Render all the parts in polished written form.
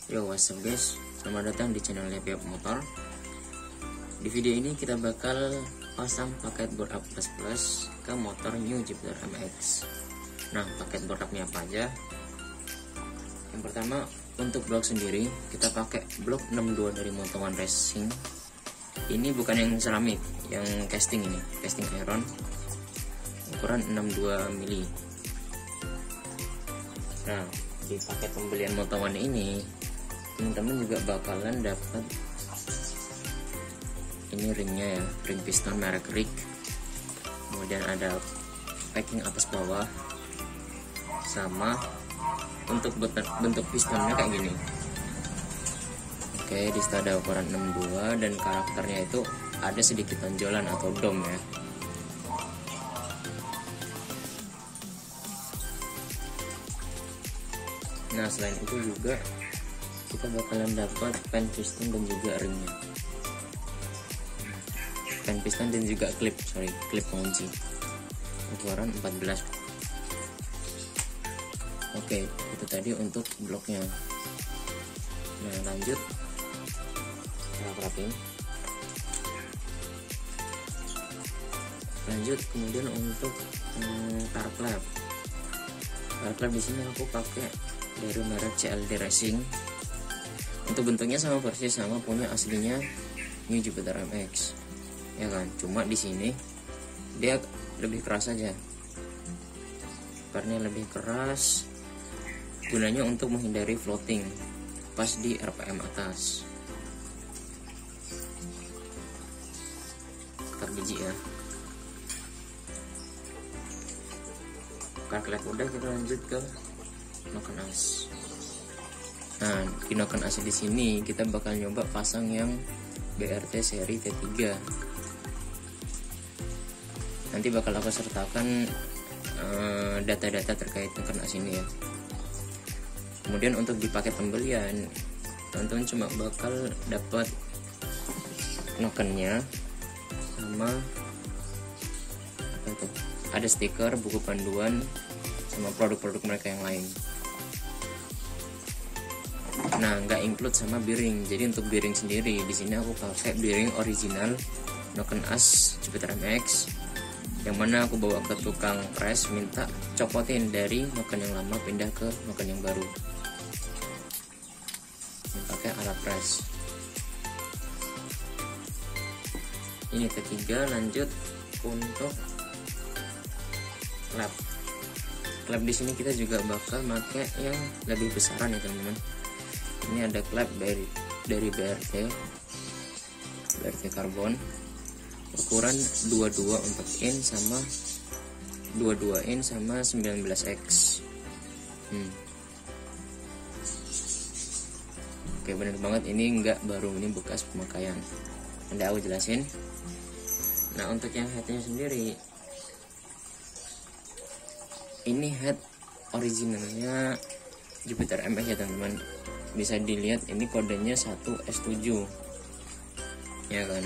Yo, what's up guys, selamat datang di channel Piap Motor. Di video ini kita bakal pasang paket board up plus ke motor New Jupiter MX. Nah, paket board upnya apa aja? Yang pertama, untuk blok sendiri kita pakai blok 62 dari Moto1 Racing. Ini bukan yang ceramik, yang casting ini, casting iron ukuran 62 mili. Nah, di paket pembelian Moto1 ini teman-teman juga bakalan dapat ini ringnya ya, ring piston merek Rig. Kemudian ada packing atas bawah, sama untuk bentuk pistonnya kayak gini. Oke, di situ ada ukuran 62 dan karakternya itu ada sedikit tonjolan atau dom ya. Nah, selain itu juga kita bakalan dapat pen piston dan juga ringnya, pen piston dan juga klip pengunci ukuran 14. Oke, itu tadi untuk bloknya. Nah, lanjut kita rapin. Lanjut kemudian untuk tar klep. Tar klep di sini aku pakai dari merek CLD Racing. Untuk bentuknya sama persis sama punya aslinya New Jupiter MX, ya kan? Cuma di sini dia lebih keras aja, karena lebih keras gunanya untuk menghindari floating pas di RPM atas. Tar biji ya. Karklek udah, kita lanjut ke noken as. Nah, di noken as di sini kita bakal nyoba pasang yang BRT seri T3. Nanti bakal aku sertakan data-data terkait noken as ini ya. Kemudian untuk di paket pembelian, teman-teman cuma bakal dapat nokennya sama apa itu? Ada stiker, buku panduan, sama produk-produk mereka yang lain. Nah, nggak include sama bearing. Jadi untuk bearing sendiri di sini aku pakai bearing original noken as Jupiter MX, yang mana aku bawa ke tukang press, minta copotin dari noken yang lama pindah ke noken yang baru. Ini pakai alat press. Ini ketiga. Lanjut untuk klep. Klep di sini kita juga bakal pakai yang lebih besaran ya teman-teman. Ini ada klep dari BRT karbon ukuran 22 untuk in sama 22 in sama 19x. Oke, bener banget, ini enggak baru, ini bekas pemakaian. Anda aku jelasin. Nah, untuk yang headnya sendiri, ini head originalnya Jupiter MX ya teman-teman. Bisa dilihat ini kodenya 1S7 ya kan.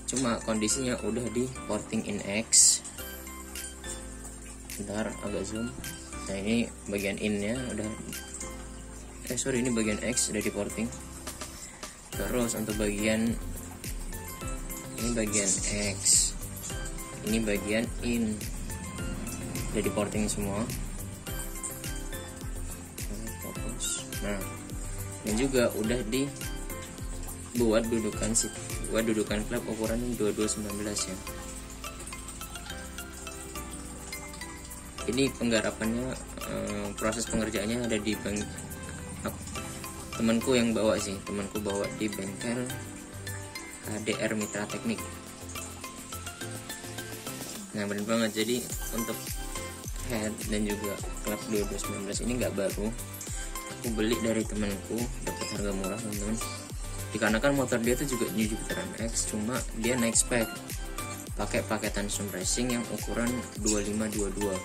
Cuma kondisinya udah di porting in X. Bentar, agak zoom. Nah, ini bagian innya udah ini bagian X udah di porting. Terus untuk bagian ini bagian X, ini bagian in udah di porting semua. Nah, dan juga udah dibuat dudukan klep ukuran 2219 ya. Ini penggarapannya, proses pengerjaannya ada di temanku yang bawa sih, temanku bawa di bengkel HDR Mitra Teknik. Nah, bener banget. Jadi untuk head dan juga klep 2219 ini nggak baru. Aku beli dari temanku, dapat harga murah teman-teman. Dikarenakan motor dia tuh juga New Jupiter MX, cuma dia naik spek pakai paketan Sun Racing yang ukuran 2522.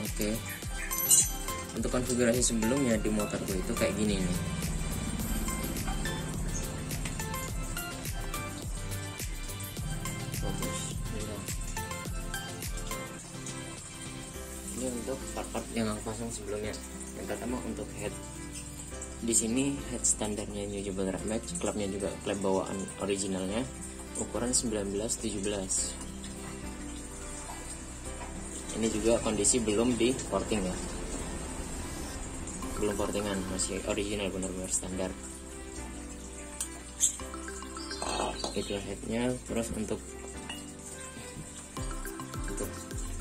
Oke. Untuk konfigurasi sebelumnya di motorku itu kayak gini nih. part-part yang aku pasang sebelumnya. Yang pertama untuk head, di sini head standarnya New Jupiter MX, klapnya juga klep bawaan originalnya, ukuran 19-17. Ini juga kondisi belum di porting ya, belum portingan, masih original, benar-benar standar. Itu headnya. Terus untuk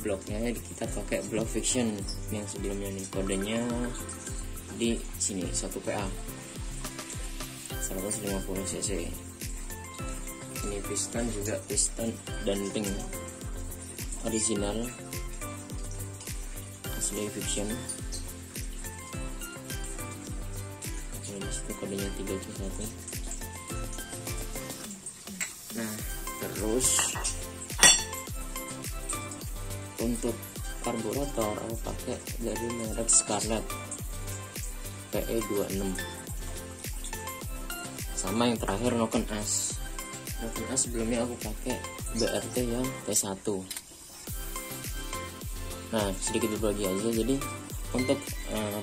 bloknya kita pakai blok fiction yang sebelumnya nih, kodenya di sini 1 PA 150 cc. Ini piston juga piston danting original asli fiction. Ini disitu kodenya 371. Nah, terus untuk karburator aku pakai dari merek Scarlett PE26. Sama yang terakhir Noken As. Noken As sebelumnya aku pakai BRT yang T1. Nah, sedikit berbagi aja. Jadi untuk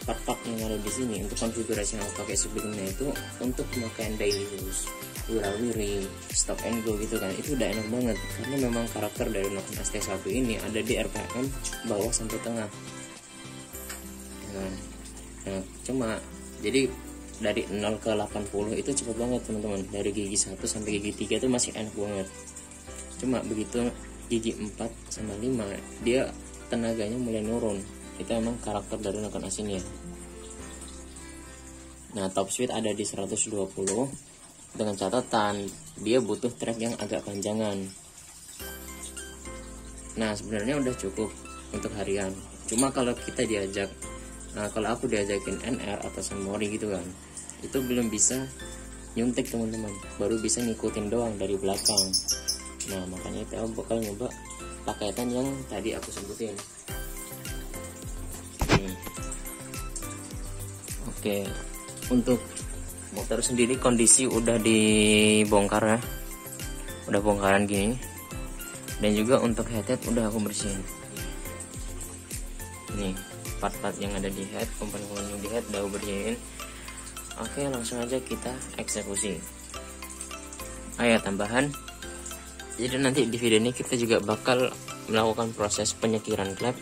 part-part yang ada di sini, untuk konfigurasi yang aku pakai sebelumnya itu untuk pemakaian daily use, wirawiri, stop and go gitu kan, itu udah enak banget karena memang karakter dari Noken As T1 ini ada di RPM bawah sampai tengah. Nah, cuma jadi dari 0 ke 80 itu cepet banget teman-teman. Dari gigi 1 sampai gigi 3 itu masih enak banget. Cuma begitu gigi 4 sama 5 dia tenaganya mulai nurun. Itu emang karakter dari Noken As ini ya. Nah, top speed ada di 120 dengan catatan dia butuh track yang agak panjangan. Nah, sebenarnya udah cukup untuk harian. Cuma kalau kita diajak, kalau aku diajakin NR atau Sunmori gitu kan, itu belum bisa nyuntik teman-teman, baru bisa ngikutin doang dari belakang. Nah, makanya kita bakal nyoba paketan yang tadi aku sebutin. Oke, untuk motor sendiri kondisi udah dibongkar ya, udah bongkaran gini. Dan juga untuk head udah aku bersihin. Nih part-part yang ada di head, komponen-komponen yang di head udah aku bersihin. Oke, langsung aja kita eksekusi. Ayo tambahan. Jadi nanti di video ini kita juga bakal melakukan proses penyekiran klep,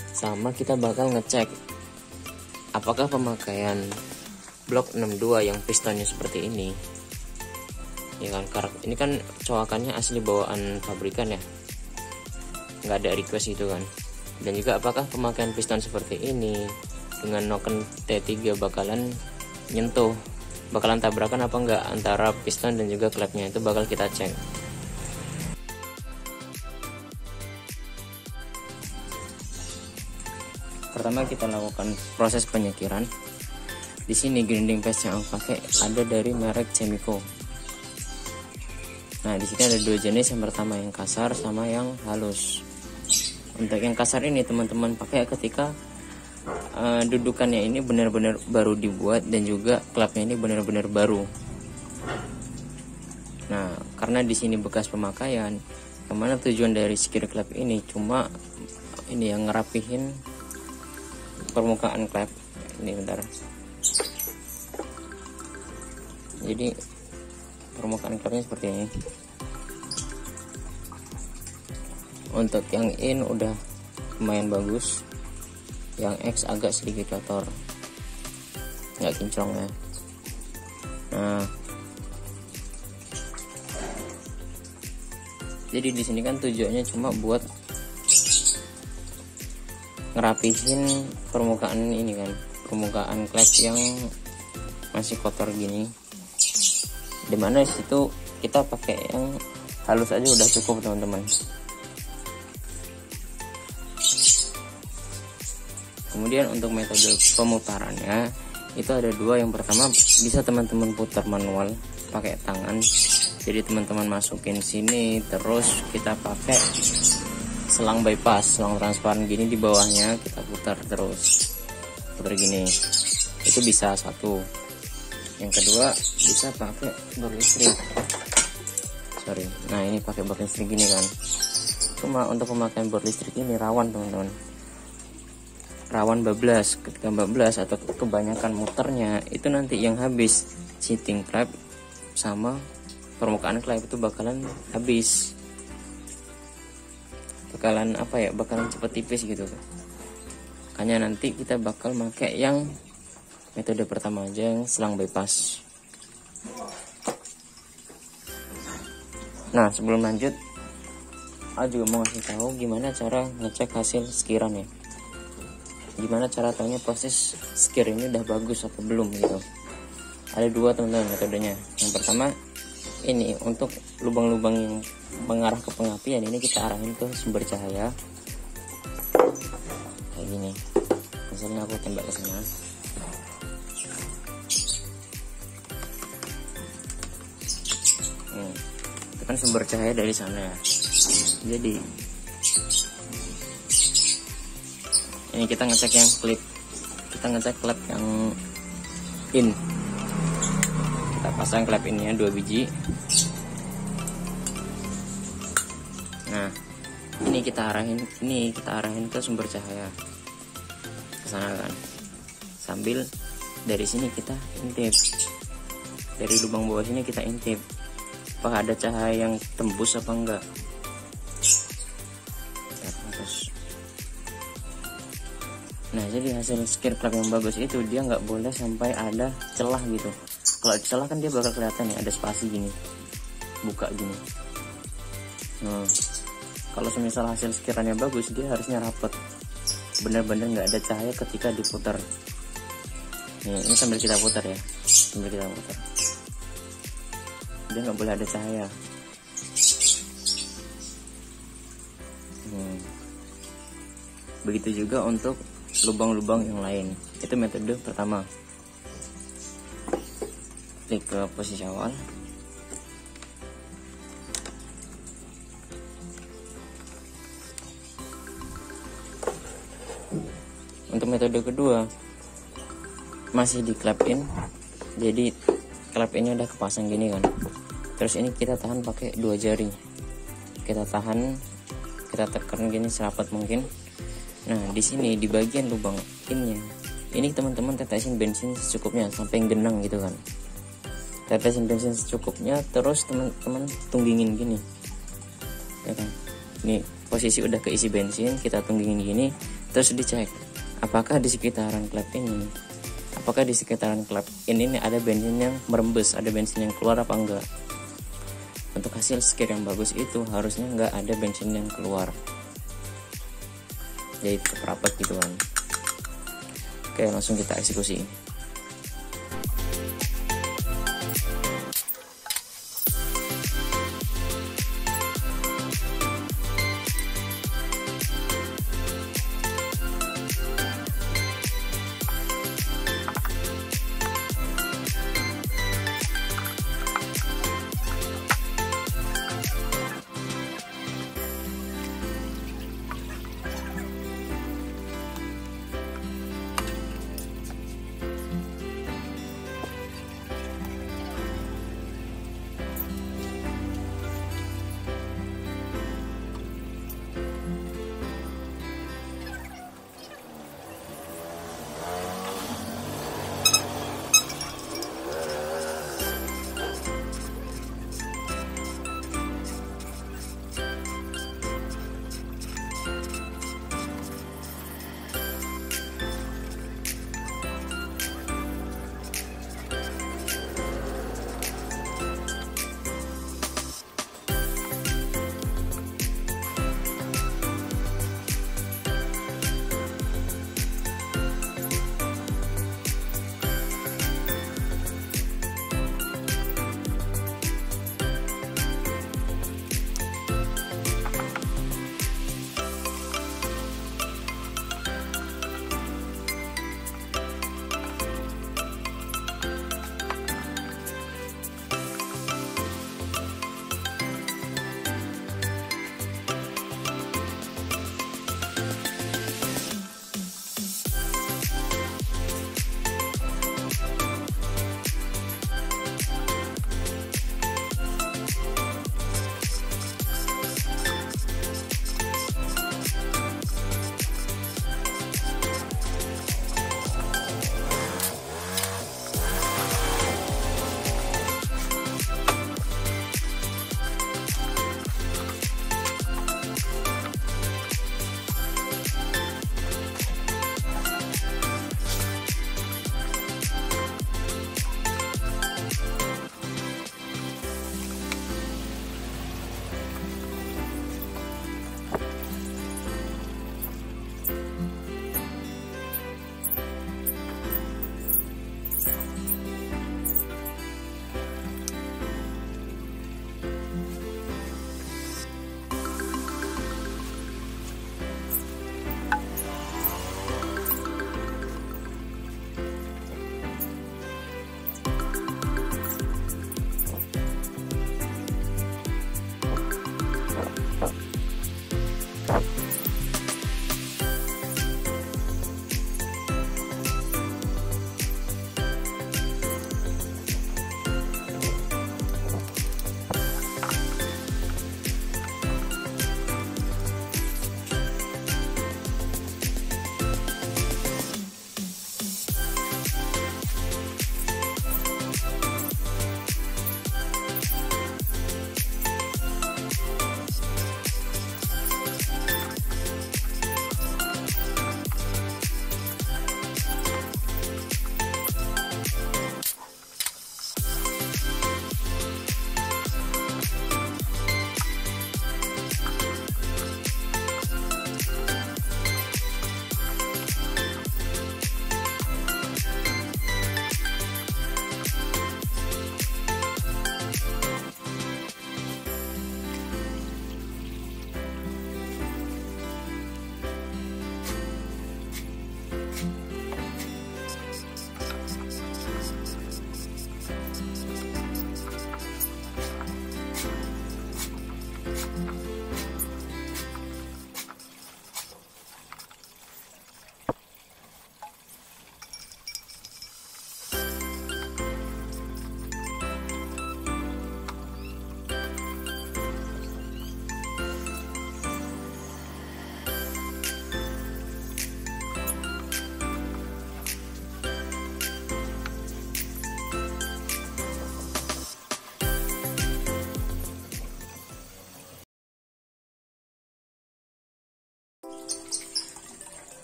sama kita bakal ngecek apakah pemakaian blok 62 yang pistonnya seperti ini ya kan, ini kan coakannya asli bawaan pabrikan ya, nggak ada request gitu kan. Dan juga apakah pemakaian piston seperti ini dengan Noken T3 bakalan nyentuh, bakalan tabrakan apa enggak antara piston dan juga klepnya, itu bakal kita cek. Pertama kita lakukan proses penyekiran. Di sini grinding paste yang aku pakai ada dari merek Chemico. Nah, di sini ada dua jenis, yang pertama yang kasar sama yang halus. Untuk yang kasar ini teman-teman pakai ketika dudukannya ini benar-benar baru dibuat dan juga klapnya ini benar-benar baru. Nah, karena di sini bekas pemakaian, kemana tujuan dari skir klep ini cuma ini yang ngerapihin permukaan klep ini, bentar. Jadi permukaan klepnya seperti ini. Untuk yang in udah lumayan bagus, yang X agak sedikit kotor, nggak kinclong ya. Nah, jadi di sini kan tujuannya cuma buat ngerapihin permukaan ini kan, permukaan klep yang masih kotor gini. Dimana situ kita pakai yang halus aja udah cukup teman-teman. Kemudian untuk metode pemutarannya itu ada dua. Yang pertama bisa teman-teman putar manual pakai tangan. Jadi teman-teman masukin sini, terus kita pakai selang bypass, selang transparan gini di bawahnya, kita putar terus, putar gini. Itu bisa satu. Yang kedua bisa pakai bor listrik. Nah, ini pakai bor listrik gini kan. Cuma untuk pemakaian bor listrik ini rawan teman-teman. rawan bablas. Ketika bablas atau kebanyakan muternya, itu nanti yang habis seating klep sama permukaan klep itu bakalan habis, bakalan bakalan cepet tipis gitu. Makanya nanti kita bakal pakai yang metode pertama aja, yang selang bypass. Nah, sebelum lanjut, aku juga mau ngasih tahu gimana cara ngecek hasil skiran ya. Gimana cara taunya proses skir ini udah bagus atau belum gitu. Ada dua teman-teman metodenya. Yang pertama, ini untuk lubang-lubang yang mengarah ke pengapian, ini kita arahin ke sumber cahaya kayak gini. Misalnya aku tembak ke sana. Itu kan sumber cahaya dari sana. Jadi ini kita ngecek yang klip, kita ngecek klep yang in. Kita pasang klep innya 2 biji. Nah, ini kita arahin ke sumber cahaya ke sana kan. Sambil dari sini kita intip, dari lubang bawah sini kita intip apa ada cahaya yang tembus apa enggak. Nah, jadi hasil skir klep yang bagus itu dia nggak boleh sampai ada celah gitu. Kalau celah kan dia bakal kelihatan ya, ada spasi gini, buka gini. Nah, kalau semisal hasil skirannya bagus, dia harusnya rapet, bener-bener nggak ada cahaya ketika diputar. Nih, ini sambil kita putar ya, dia nggak boleh ada cahaya. Begitu juga untuk lubang-lubang yang lain. Itu metode pertama. Klik ke posisi awal. Untuk metode kedua, masih di klep in. Jadi klep ini udah kepasang gini kan. Terus ini kita tahan pakai 2 jari. Kita tahan, kita tekan gini serapat mungkin. Nah, di sini di bagian lubang innya, ini teman-teman tetesin bensin secukupnya sampai genang gitu kan. Tetesin bensin secukupnya, terus teman-teman tunggingin gini, ya kan. Ini posisi udah keisi bensin, kita tunggingin gini, terus dicek apakah di sekitaran klep ini, apakah di sekitaran klep ini ada bensin yang merembes, ada bensin yang keluar apa enggak. Untuk hasil skir yang bagus itu harusnya enggak ada bensin yang keluar. Jadi rapat gitu kan. Oke, langsung kita eksekusi.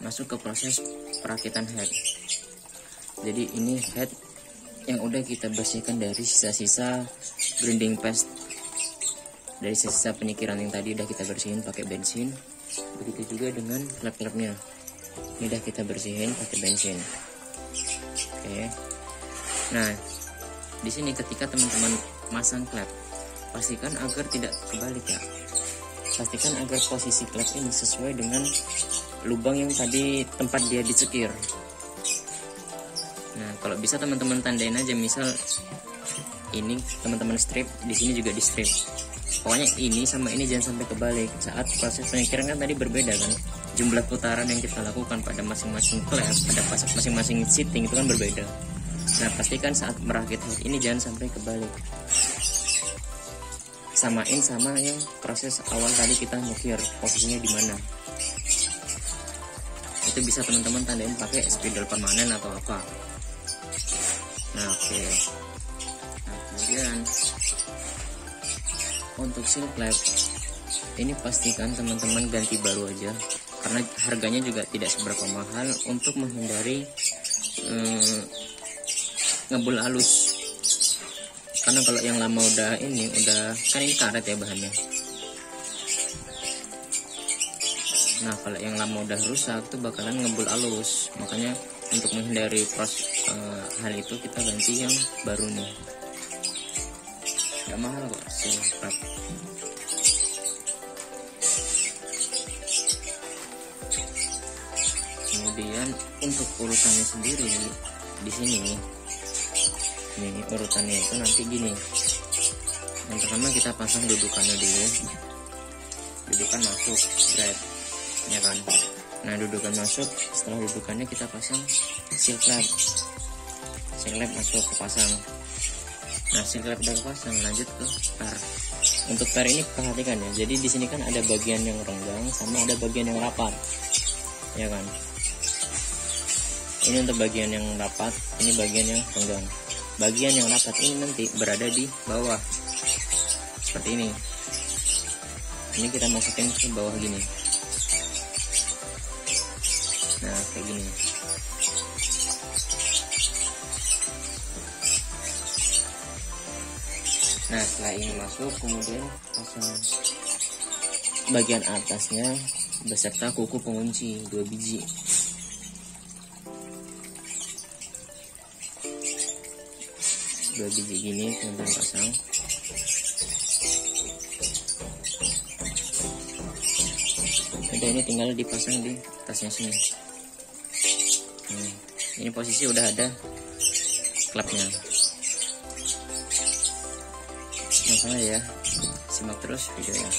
masuk ke proses perakitan head. Jadi ini head yang udah kita bersihkan dari sisa-sisa grinding paste, dari sisa penyikiran yang tadi udah kita bersihin pakai bensin. Begitu juga dengan klep-klepnya, ini udah kita bersihin pakai bensin. Oke. Nah, di sini ketika teman-teman masang klep, pastikan agar tidak kebalik ya. Pastikan agar posisi klep ini sesuai dengan lubang yang tadi tempat dia dicekir. Nah, kalau bisa teman-teman tandain aja, misal ini teman-teman strip, di sini juga di strip. Pokoknya ini sama ini jangan sampai kebalik. Saat proses penyikiran kan tadi berbeda kan, jumlah putaran yang kita lakukan pada masing-masing klep, pada masing-masing seating itu kan berbeda. Nah, pastikan saat merakit head ini jangan sampai kebalik. Samain sama yang proses awal tadi kita nyekir, posisinya di mana. Itu bisa teman-teman tandain pakai spidol permanen atau apa. Nah, oke. Nah, kemudian untuk seal klep ini pastikan teman-teman ganti baru aja, karena harganya juga tidak seberapa mahal untuk menghindari ngebul halus. Karena kalau yang lama udah kan ini karet ya bahannya. Nah, kalau yang lama udah rusak tuh bakalan ngebul halus. Makanya untuk menghindari hal itu kita ganti yang baru nih. Gak mahal kok seal klep. Kemudian untuk urutannya sendiri di sini nih. Ini urutannya itu nanti gini. Yang pertama kita pasang dudukannya dulu. Dudukan masuk, thread, ya kan. Nah, dudukan masuk, setelah dudukannya kita pasang seal klep. Seal klep masuk ke pasang. Nah, seal klep udah pasang, lanjut ke per. Untuk per ini perhatikan ya. Jadi di sini kan ada bagian yang renggang sama ada bagian yang rapat, ya kan. Ini untuk bagian yang rapat, ini bagian yang renggang. Bagian yang rapat ini nanti berada di bawah, seperti ini. Ini kita masukin ke bawah gini. Nah, kayak gini. Nah, setelah ini masuk, kemudian pasang bagian atasnya beserta kuku pengunci 2 biji. Dua biji gini teman-teman pasang. Udah, ini tinggal dipasang di atasnya sini. Ini posisi udah ada klepnya. Langsung aja ya, simak terus videonya.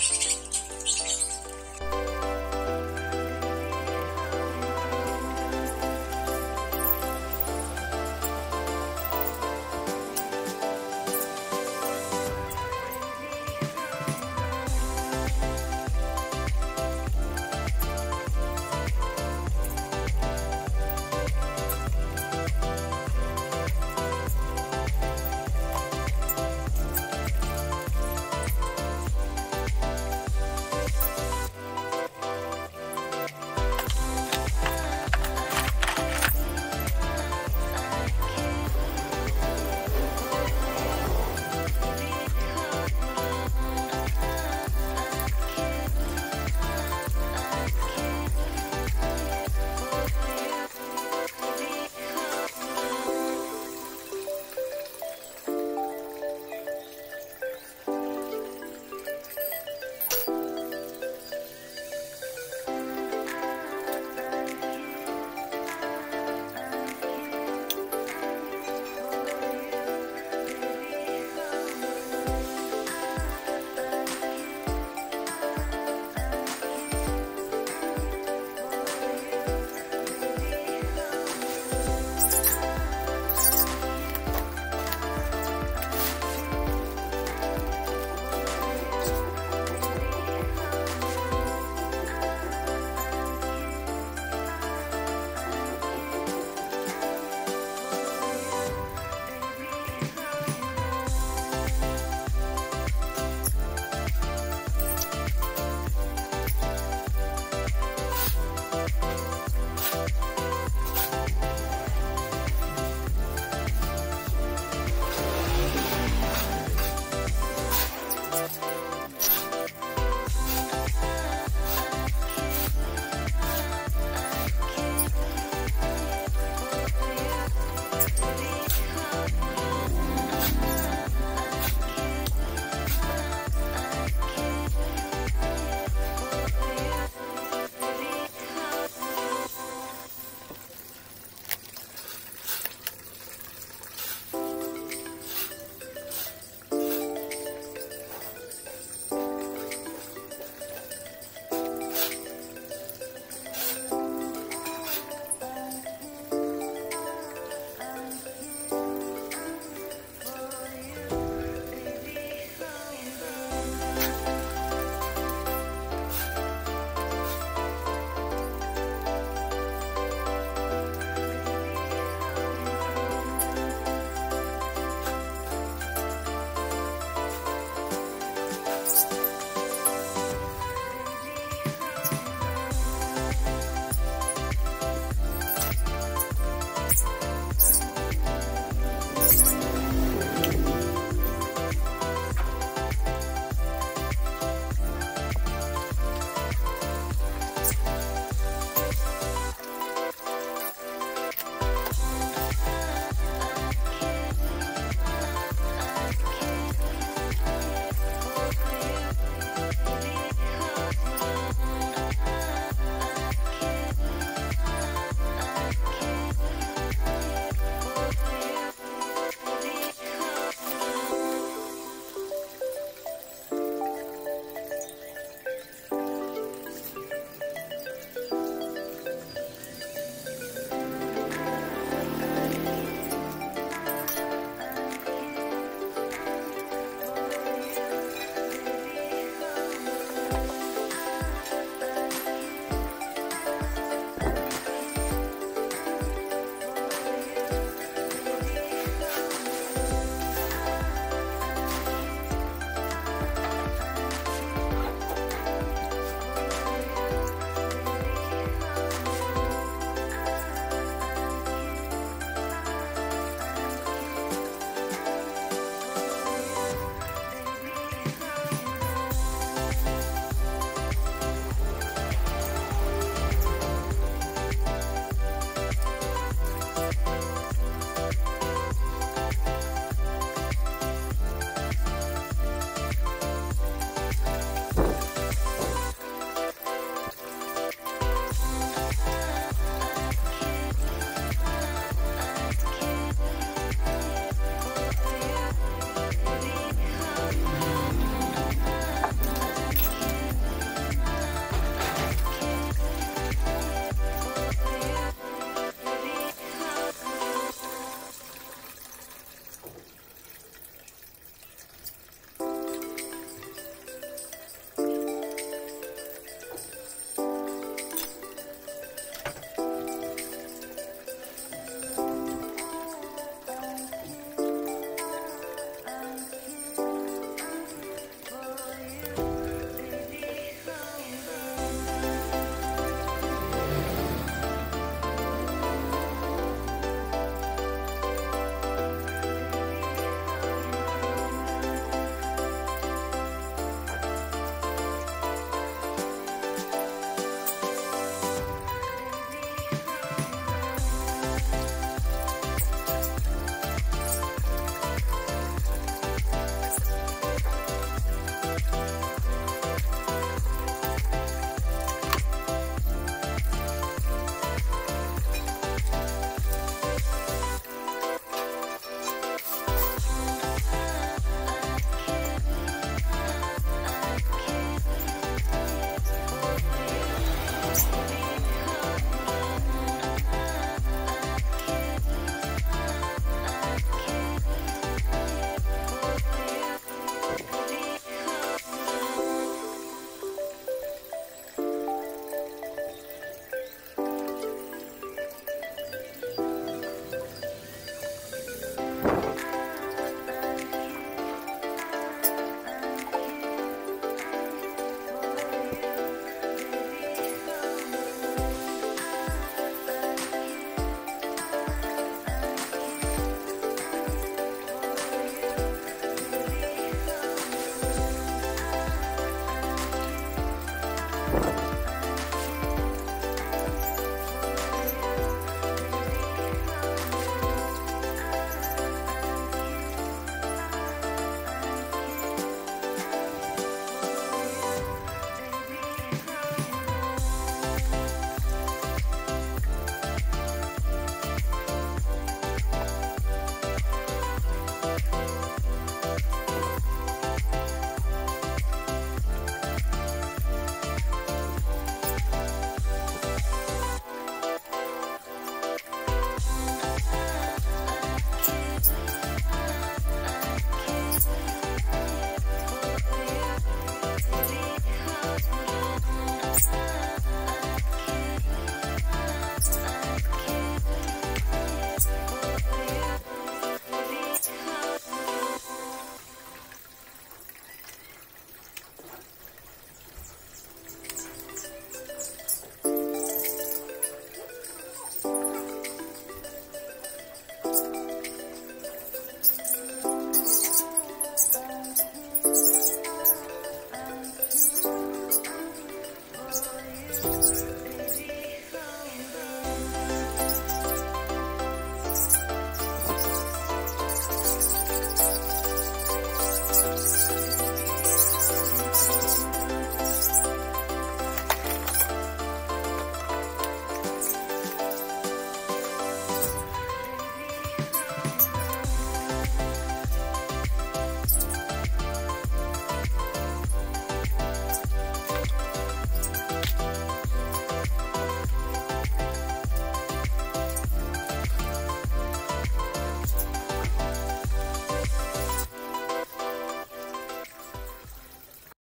Bye.